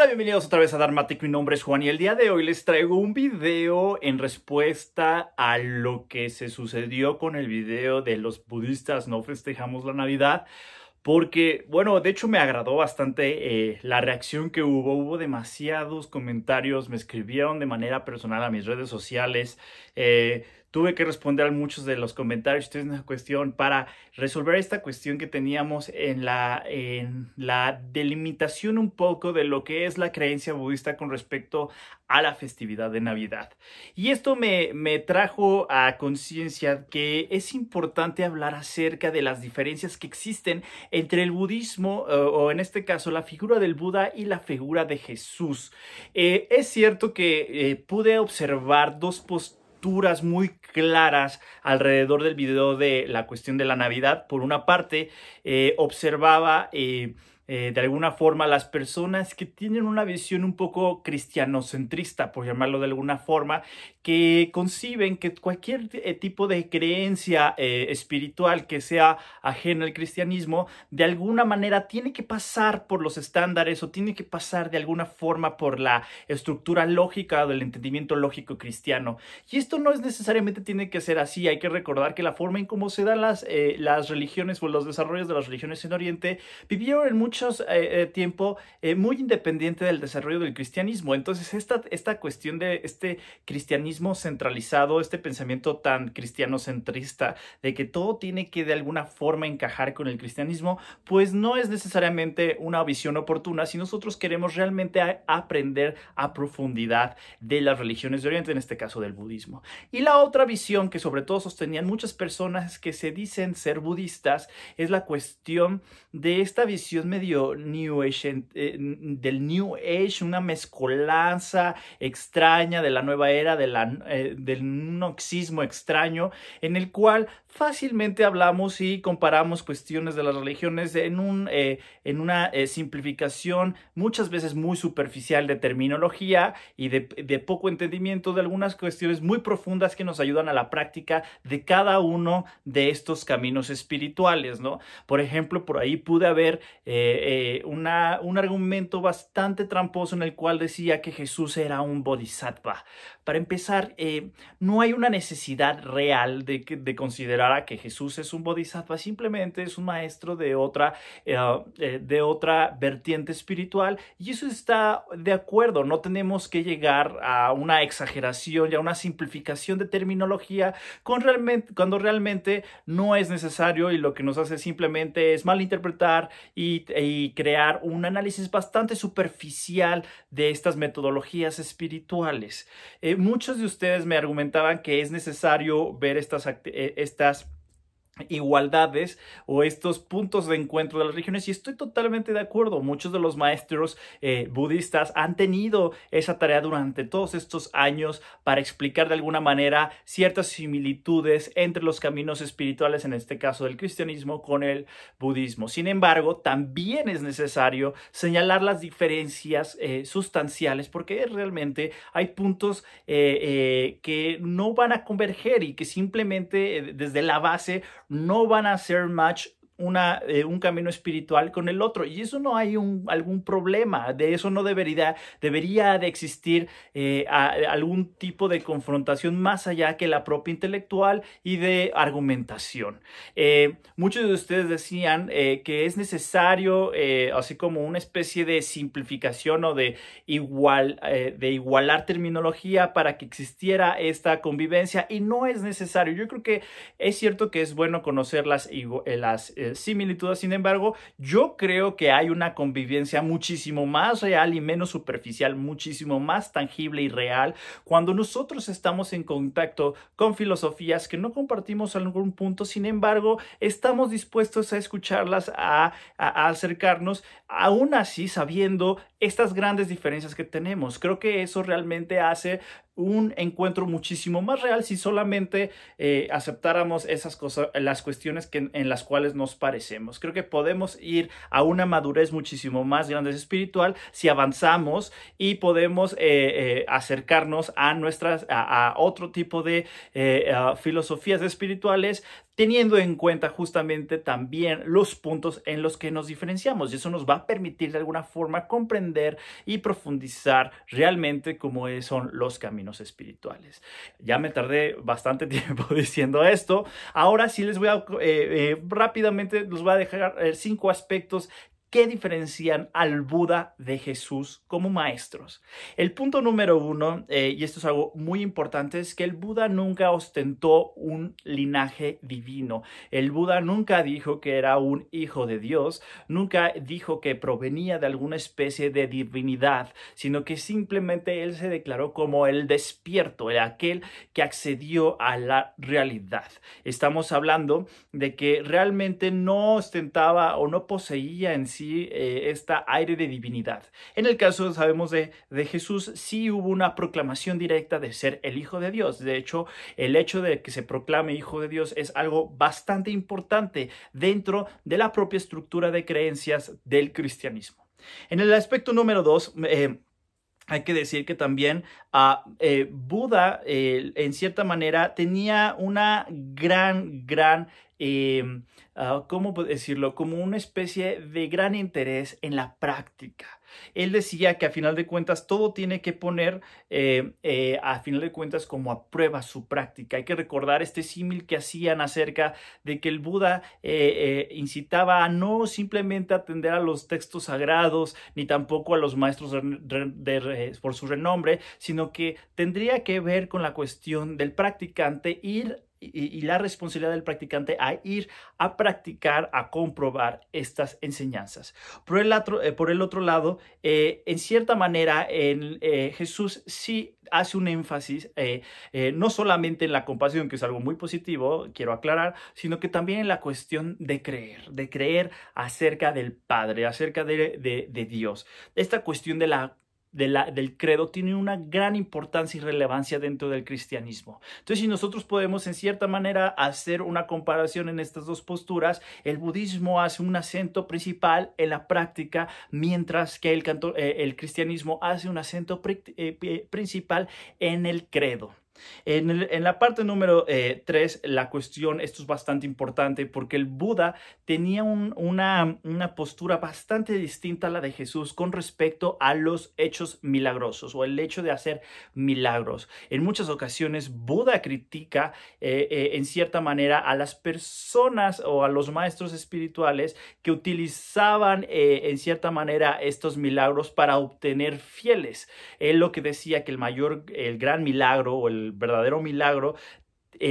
Hola, bienvenidos otra vez a Dharmatic. Mi nombre es Juan y el día de hoy les traigo un video en respuesta a lo que se sucedió con el video de los budistas no festejamos la Navidad. Porque, bueno, de hecho me agradó bastante la reacción que hubo. Hubo demasiados comentarios, me escribieron de manera personal a mis redes sociales. Tuve que responder a muchos de los comentarios. Esta es una cuestión para resolver esta cuestión que teníamos en la delimitación un poco de lo que es la creencia budista con respecto a la festividad de Navidad. Y esto me trajo a conciencia que es importante hablar acerca de las diferencias que existen entre el budismo, o en este caso la figura del Buda y la figura de Jesús. Es cierto que pude observar dos posturas muy claras alrededor del video de la cuestión de la Navidad. Por una parte, observaba de alguna forma las personas que tienen una visión un poco cristianocentrista, por llamarlo de alguna forma, que conciben que cualquier tipo de creencia espiritual que sea ajena al cristianismo, de alguna manera tiene que pasar por los estándares o tiene que pasar de alguna forma por la estructura lógica del entendimiento lógico cristiano. Y esto no es necesariamente tiene que ser así. Hay que recordar que la forma en cómo se dan las religiones o los desarrollos de las religiones en Oriente vivieron en mucho tiempo muy independiente del desarrollo del cristianismo. Entonces esta cuestión de este cristianismo centralizado, este pensamiento tan cristianocentrista de que todo tiene que de alguna forma encajar con el cristianismo, pues no es necesariamente una visión oportuna si nosotros queremos realmente aprender a profundidad de las religiones de Oriente, en este caso del budismo. Y la otra visión que sobre todo sostenían muchas personas que se dicen ser budistas es la cuestión de esta visión medio New Age, del New Age, una mezcolanza extraña de la nueva era, del noxismo extraño, en el cual fácilmente hablamos y comparamos cuestiones de las religiones en una simplificación muchas veces muy superficial de terminología y de poco entendimiento de algunas cuestiones muy profundas que nos ayudan a la práctica de cada uno de estos caminos espirituales, ¿no? Por ejemplo, por ahí pude haber un argumento bastante tramposo en el cual decía que Jesús era un bodhisattva. Para empezar, no hay una necesidad real de considerar a que Jesús es un bodhisattva, simplemente es un maestro de otra vertiente espiritual, y eso está de acuerdo. No tenemos que llegar a una exageración y a una simplificación de terminología cuando realmente no es necesario, y lo que nos hace simplemente es malinterpretar y crear un análisis bastante superficial de estas metodologías espirituales. Muchos de ustedes me argumentaban que es necesario ver estas igualdades o estos puntos de encuentro de las religiones, y estoy totalmente de acuerdo. Muchos de los maestros budistas han tenido esa tarea durante todos estos años para explicar de alguna manera ciertas similitudes entre los caminos espirituales, en este caso del cristianismo, con el budismo. Sin embargo, también es necesario señalar las diferencias sustanciales, porque realmente hay puntos que no van a converger y que simplemente desde la base no van a hacer match un camino espiritual con el otro, y eso no hay algún problema. De eso no debería de existir algún tipo de confrontación más allá que la propia intelectual y de argumentación. Muchos de ustedes decían que es necesario así como una especie de simplificación o de igualar terminología para que existiera esta convivencia, y no es necesario. Yo creo que es cierto que es bueno conocer las similitudes. Sin embargo, yo creo que hay una convivencia muchísimo más real y menos superficial, muchísimo más tangible y real, cuando nosotros estamos en contacto con filosofías que no compartimos en algún punto. Sin embargo, estamos dispuestos a escucharlas, a acercarnos, aún así sabiendo estas grandes diferencias que tenemos. Creo que eso realmente hace un encuentro muchísimo más real si solamente aceptáramos esas cosas, las cuestiones en las cuales nos parecemos. Creo que podemos ir a una madurez muchísimo más grande espiritual si avanzamos y podemos acercarnos a otro tipo de filosofías espirituales teniendo en cuenta justamente también los puntos en los que nos diferenciamos. Y eso nos va a permitir de alguna forma comprender y profundizar realmente cómo son los caminos espirituales. Ya me tardé bastante tiempo diciendo esto. Ahora sí les voy a rápidamente les voy a dejar 5 aspectos que diferencian al Buda de Jesús como maestros. El punto número 1, y esto es algo muy importante, es que el Buda nunca ostentó un linaje divino. El Buda nunca dijo que era un hijo de Dios, nunca dijo que provenía de alguna especie de divinidad, sino que simplemente él se declaró como el despierto, aquel que accedió a la realidad. Estamos hablando de que realmente no ostentaba o no poseía en sí esta aire de divinidad. En el caso, sabemos, de Jesús, sí hubo una proclamación directa de ser el Hijo de Dios. De hecho, el hecho de que se proclame Hijo de Dios es algo bastante importante dentro de la propia estructura de creencias del cristianismo. En el aspecto número 2, hay que decir que también Buda, en cierta manera, tenía una gran ¿cómo puedo decirlo? Como una especie de gran interés en la práctica. Él decía que a final de cuentas todo tiene que poner a final de cuentas como a prueba su práctica. Hay que recordar este símil que hacían acerca de que el Buda incitaba a no simplemente atender a los textos sagrados ni tampoco a los maestros por su renombre, sino que tendría que ver con la cuestión del practicante y la responsabilidad del practicante a ir a practicar, a comprobar estas enseñanzas. Por el otro lado, en cierta manera, Jesús sí hace un énfasis no solamente en la compasión, que es algo muy positivo, quiero aclarar, sino que también en la cuestión de creer acerca del Padre, acerca de Dios. Esta cuestión del credo tiene una gran importancia y relevancia dentro del cristianismo. Entonces, si nosotros podemos en cierta manera hacer una comparación en estas dos posturas, el budismo hace un acento principal en la práctica, mientras que el cristianismo hace un acento principal en el credo. En la parte número 3, la cuestión, esto es bastante importante porque el Buda tenía una postura bastante distinta a la de Jesús con respecto a los hechos milagrosos o el hecho de hacer milagros. En muchas ocasiones Buda critica en cierta manera a las personas o a los maestros espirituales que utilizaban en cierta manera estos milagros para obtener fieles. Él lo que decía que el gran milagro o el verdadero milagro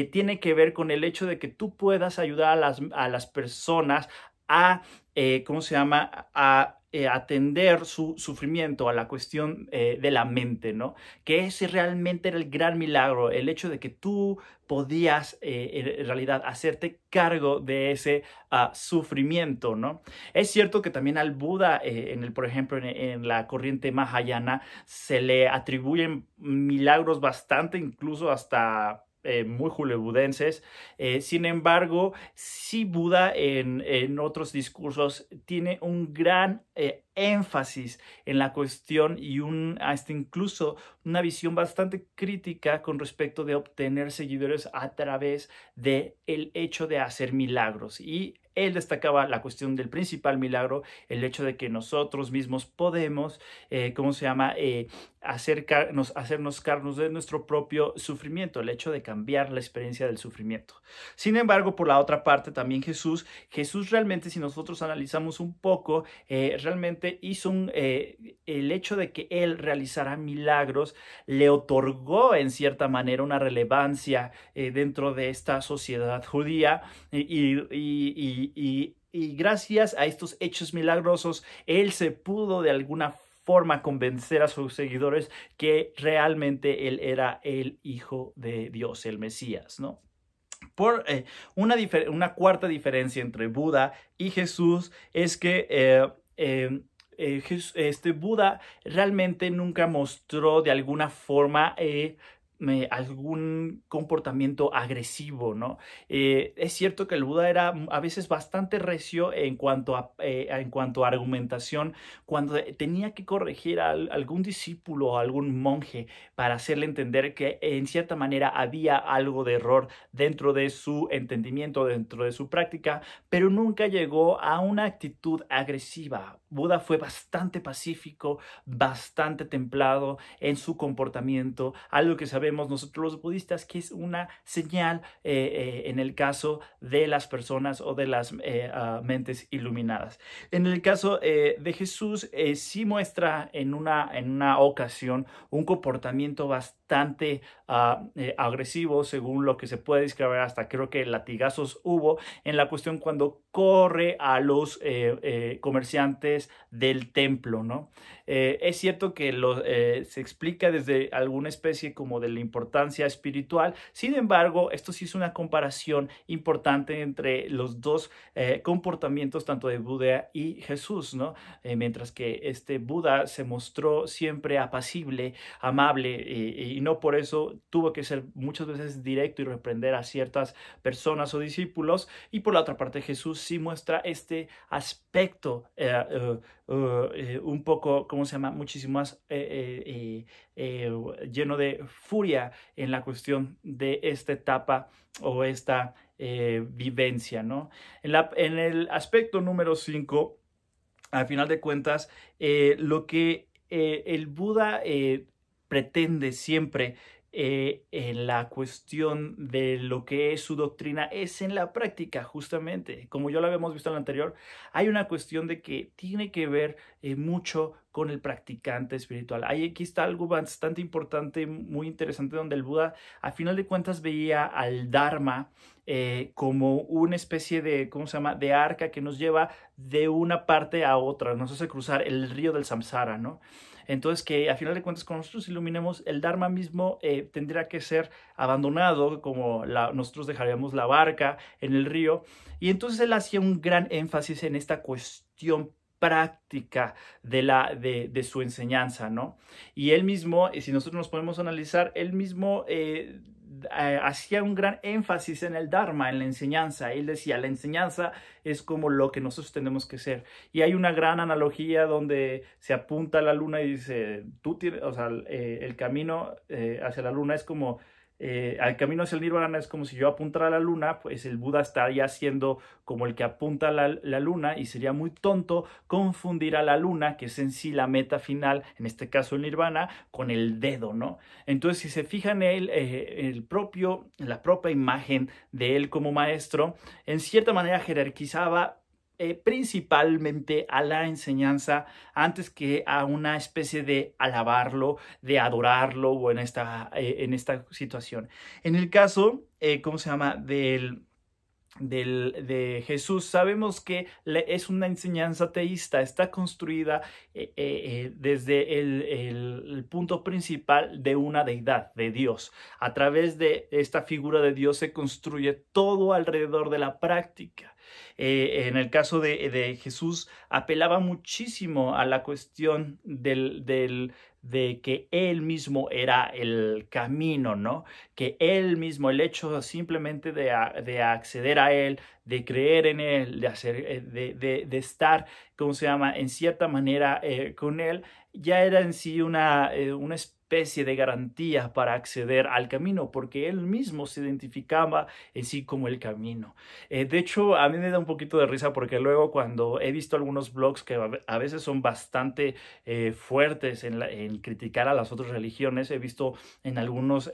tiene que ver con el hecho de que tú puedas ayudar a las personas a, atender su sufrimiento, a la cuestión de la mente, ¿no? Que ese realmente era el gran milagro, el hecho de que tú podías en realidad hacerte cargo de ese sufrimiento, ¿no? Es cierto que también al Buda, por ejemplo, en la corriente Mahayana, se le atribuyen milagros bastante, incluso hasta muy hollywoodenses. Sin embargo, sí Buda en otros discursos tiene un gran énfasis en la cuestión y hasta incluso una visión bastante crítica con respecto de obtener seguidores a través del hecho de hacer milagros. Y él destacaba la cuestión del principal milagro, el hecho de que nosotros mismos podemos, hacernos cargos de nuestro propio sufrimiento, el hecho de cambiar la experiencia del sufrimiento. Sin embargo, por la otra parte, también Jesús realmente, si nosotros analizamos un poco, realmente hizo el hecho de que él realizara milagros, le otorgó en cierta manera una relevancia dentro de esta sociedad judía y gracias a estos hechos milagrosos, él se pudo de alguna forma convencer a sus seguidores que realmente él era el Hijo de Dios, el Mesías, ¿no? Por una cuarta diferencia entre Buda y Jesús es que Buda realmente nunca mostró de alguna forma algún comportamiento agresivo, ¿no? Es cierto que el Buda era a veces bastante recio en cuanto a argumentación, cuando tenía que corregir a algún discípulo o algún monje para hacerle entender que en cierta manera había algo de error dentro de su entendimiento, dentro de su práctica, pero nunca llegó a una actitud agresiva. Buda fue bastante pacífico, bastante templado en su comportamiento, algo que sabemos nosotros los budistas que es una señal en el caso de las personas o de las mentes iluminadas. En el caso de Jesús, sí muestra en una ocasión un comportamiento bastante agresivo, según lo que se puede describir, hasta creo que latigazos hubo en la cuestión cuando corre a los comerciantes del templo, ¿no? Es cierto que se explica desde alguna especie como de la importancia espiritual. Sin embargo, esto sí es una comparación importante entre los dos comportamientos, tanto de Buda y Jesús, ¿no? Mientras que este Buda se mostró siempre apacible, amable, y no por eso tuvo que ser muchas veces directo y reprender a ciertas personas o discípulos. Y por la otra parte, Jesús sí muestra este aspecto un poco, ¿cómo se llama? Muchísimo más lleno de furia en la cuestión de esta etapa o esta vivencia, ¿no? En el aspecto número 5, al final de cuentas, lo que el Buda pretende siempre en la cuestión de lo que es su doctrina es en la práctica, justamente. Como ya lo habíamos visto en lo anterior, hay una cuestión de que tiene que ver mucho con el practicante espiritual. Aquí está algo bastante importante, muy interesante, donde el Buda, a final de cuentas, veía al Dharma como una especie de, ¿cómo se llama?, de arca que nos lleva de una parte a otra, nos hace cruzar el río del samsara, ¿no? Entonces, que a final de cuentas, cuando nosotros iluminemos, el Dharma mismo tendrá que ser abandonado, como nosotros dejaríamos la barca en el río. Y entonces él hacía un gran énfasis en esta cuestión práctica de su enseñanza, ¿no? Y él mismo, si nosotros nos podemos analizar, él mismo hacía un gran énfasis en el Dharma, en la enseñanza. Él decía, la enseñanza es como lo que nosotros tenemos que ser. Y hay una gran analogía donde se apunta a la luna y dice, tú tienes, o sea, el camino hacia la luna es como, al camino hacia el nirvana es como si yo apuntara a la luna, pues el Buda estaría siendo como el que apunta a la luna, y sería muy tonto confundir a la luna, que es en sí la meta final, en este caso el nirvana, con el dedo, ¿no? Entonces, si se fijan en él, la propia imagen de él como maestro, en cierta manera jerarquizaba principalmente a la enseñanza antes que a una especie de alabarlo, de adorarlo, o en esta situación. En el caso, ¿cómo se llama?, de Jesús, sabemos que es una enseñanza teísta, está construida desde el punto principal de una deidad, de Dios. A través de esta figura de Dios se construye todo alrededor de la práctica. En el caso de Jesús, apelaba muchísimo a la cuestión de que Él mismo era el camino, ¿no? Que Él mismo, el hecho simplemente de acceder a Él, de creer en Él, de estar, ¿cómo se llama?, en cierta manera con Él, ya era en sí una especie de garantía para acceder al camino, porque Él mismo se identificaba en sí como el camino. De hecho, a mí me da un poquito de risa, porque luego cuando he visto algunos blogs que a veces son bastante fuertes en criticar a las otras religiones, he visto en algunos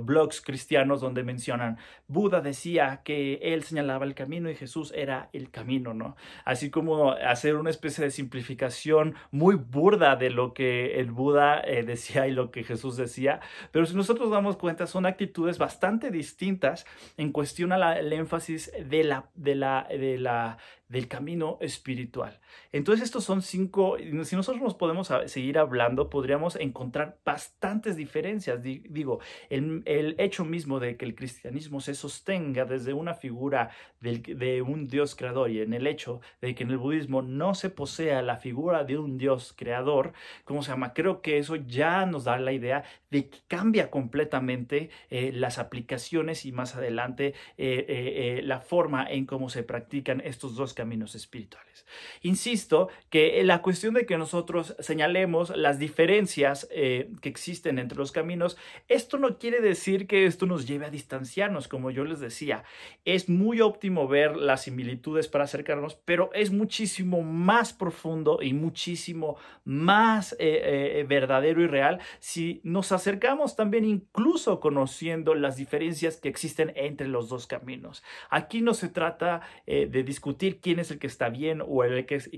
blogs cristianos donde mencionan, Buda decía que él señalaba el camino y Jesús era el camino, ¿no? Así como hacer una especie de simplificación muy burda de lo que el Buda decía y lo que Jesús decía. Pero si nosotros damos cuenta, son actitudes bastante distintas en cuestión al énfasis de la del camino espiritual. Entonces estos son 5, si nosotros nos podemos seguir hablando, podríamos encontrar bastantes diferencias. Digo, el hecho mismo de que el cristianismo se sostenga desde una figura de un Dios creador, y en el hecho de que en el budismo no se posea la figura de un Dios creador, ¿cómo se llama? Creo que eso ya nos da la idea de que cambia completamente las aplicaciones y más adelante la forma en cómo se practican estos dos caminos espirituales. Insisto que la cuestión de que nosotros señalemos las diferencias que existen entre los caminos, esto no quiere decir que esto nos lleve a distanciarnos, como yo les decía. Es muy óptimo ver las similitudes para acercarnos, pero es muchísimo más profundo y muchísimo más verdadero y real si nos acercamos también incluso conociendo las diferencias que existen entre los dos caminos. Aquí no se trata de discutir quién es el que está bien o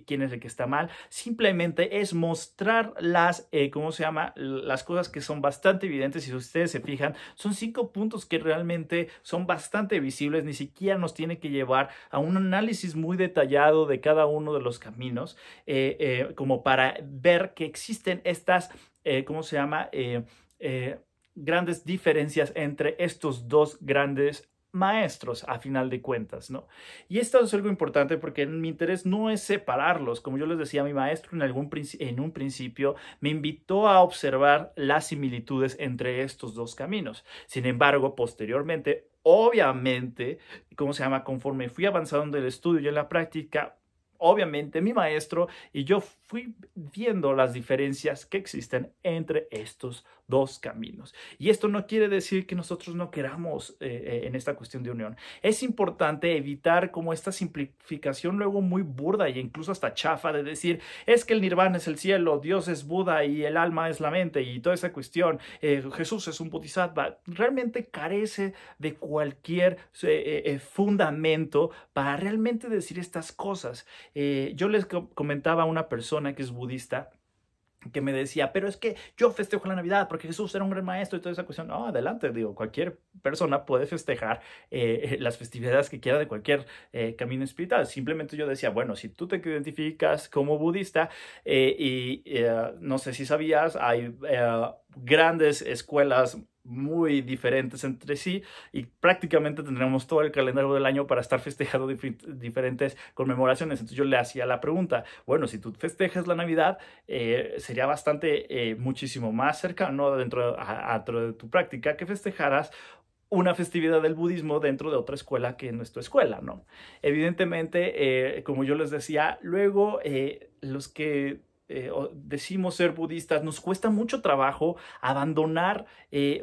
quién es el que está mal, simplemente es mostrar las, las cosas que son bastante evidentes. Y si ustedes se fijan, son 5 puntos que realmente son bastante visibles, ni siquiera nos tiene que llevar a un análisis muy detallado de cada uno de los caminos, como para ver que existen estas, grandes diferencias entre estos dos grandes maestros a final de cuentas, ¿no? Y esto es algo importante porque mi interés no es separarlos. Como yo les decía, mi maestro en un principio me invitó a observar las similitudes entre estos dos caminos. Sin embargo, posteriormente, obviamente, conforme fui avanzando en el estudio y en la práctica, obviamente mi maestro y yo fui viendo las diferencias que existen entre estos dos caminos. Y esto no quiere decir que nosotros no queramos en esta cuestión de unión. Es importante evitar como esta simplificación luego muy burda e incluso hasta chafa de decir, es que el nirvana es el cielo, Dios es Buda y el alma es la mente y toda esa cuestión, Jesús es un bodhisattva. Realmente carece de cualquier fundamento para realmente decir estas cosas. Yo les comentaba a una persona que es budista que me decía, pero es que yo festejo la Navidad porque Jesús era un gran maestro y toda esa cuestión. No, adelante, digo, cualquier persona puede festejar las festividades que quiera de cualquier camino espiritual. Simplemente yo decía, bueno, si tú te identificas como budista no sé si sabías, hay grandes escuelas muy diferentes entre sí y prácticamente tendremos todo el calendario del año para estar festejando diferentes conmemoraciones. Entonces yo le hacía la pregunta, bueno, si tú festejas la Navidad, sería bastante, muchísimo más cercano dentro de tu práctica que festejaras una festividad del budismo dentro de otra escuela que no es tu escuela, ¿no? Evidentemente, como yo les decía, luego los que decimos ser budistas, nos cuesta mucho trabajo abandonar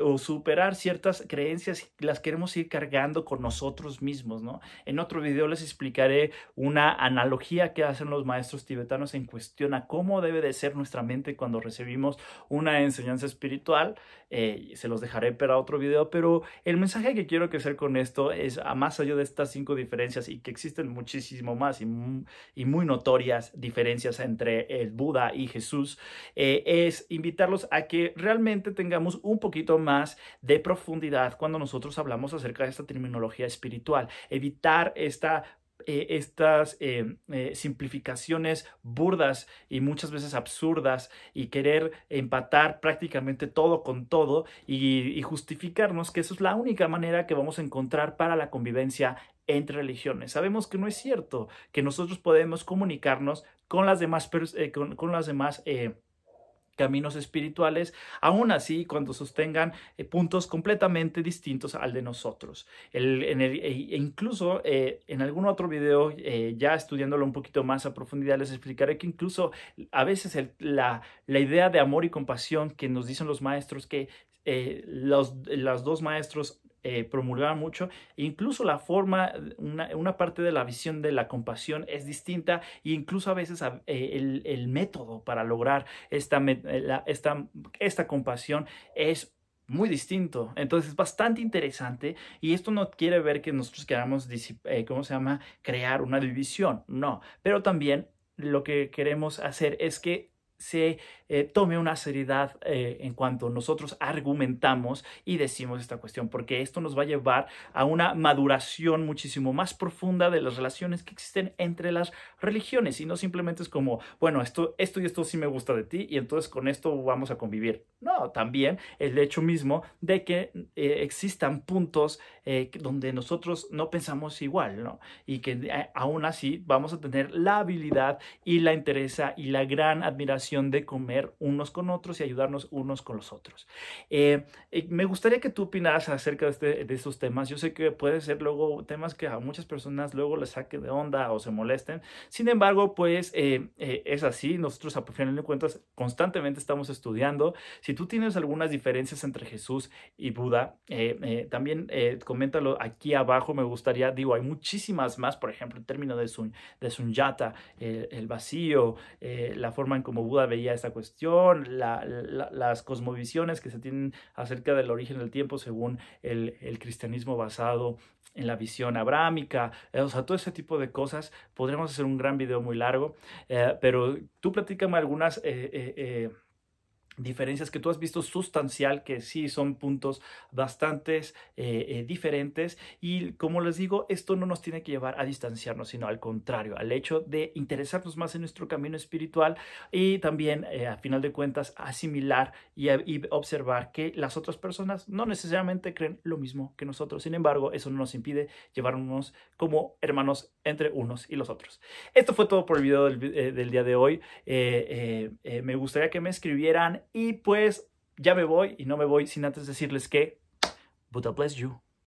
o superar ciertas creencias y las queremos ir cargando con nosotros mismos, ¿no? En otro video les explicaré una analogía que hacen los maestros tibetanos en cuestión a cómo debe de ser nuestra mente cuando recibimos una enseñanza espiritual. Se los dejaré para otro video, pero el mensaje que quiero que hacer con esto es, a más allá de estas 5 diferencias y que existen muchísimo más y muy notorias diferencias entre el Buda y Jesús, es invitarlos a que realmente tengamos un poquito más de profundidad cuando nosotros hablamos acerca de esta terminología espiritual. Evitar estas simplificaciones burdas y muchas veces absurdas y querer empatar prácticamente todo con todo y justificarnos que eso es la única manera que vamos a encontrar para la convivencia entre religiones. Sabemos que no es cierto, que nosotros podemos comunicarnos con las demás caminos espirituales, aún así cuando sostengan puntos completamente distintos al de nosotros. Incluso en algún otro video, ya estudiándolo un poquito más a profundidad, les explicaré que incluso a veces la idea de amor y compasión que nos dicen los maestros, que los dos maestros promulgaban mucho, incluso la forma, una parte de la visión de la compasión es distinta e incluso a veces el método para lograr esta compasión es muy distinto. Entonces es bastante interesante y esto no quiere ver que nosotros queramos crear una división, no, pero también lo que queremos hacer es que se tome una seriedad en cuanto nosotros argumentamos y decimos esta cuestión, porque esto nos va a llevar a una maduración muchísimo más profunda de las relaciones que existen entre las religiones, y no simplemente es como, bueno, esto y esto sí me gusta de ti y entonces con esto vamos a convivir. No, también el hecho mismo de que existan puntos donde nosotros no pensamos igual, ¿no? Y que aún así vamos a tener la habilidad y la interesa y la gran admiración de comer unos con otros y ayudarnos unos con los otros. Me gustaría que tú opinaras acerca de estos temas. Yo sé que puede ser luego temas que a muchas personas luego les saque de onda o se molesten. Sin embargo, pues es así. Nosotros a final de cuentas constantemente estamos estudiando. Si tú tienes algunas diferencias entre Jesús y Buda, también coméntalo aquí abajo. Me gustaría, digo, hay muchísimas más, por ejemplo, en términos de Sunyata, el vacío, la forma en cómo Buda veía esta cuestión, las cosmovisiones que se tienen acerca del origen del tiempo según el cristianismo basado en la visión abrámica, o sea, todo ese tipo de cosas. Podríamos hacer un gran video muy largo, pero tú platícame algunas diferencias que tú has visto sustancial, que sí son puntos bastante diferentes, y como les digo, esto no nos tiene que llevar a distanciarnos, sino al contrario, al hecho de interesarnos más en nuestro camino espiritual y también a final de cuentas asimilar y observar que las otras personas no necesariamente creen lo mismo que nosotros. Sin embargo, eso no nos impide llevarnos como hermanos entre unos y los otros. Esto fue todo por el video del día de hoy. Me gustaría que me escribieran, y pues ya me voy, y no me voy sin antes decirles que Buddha bless you.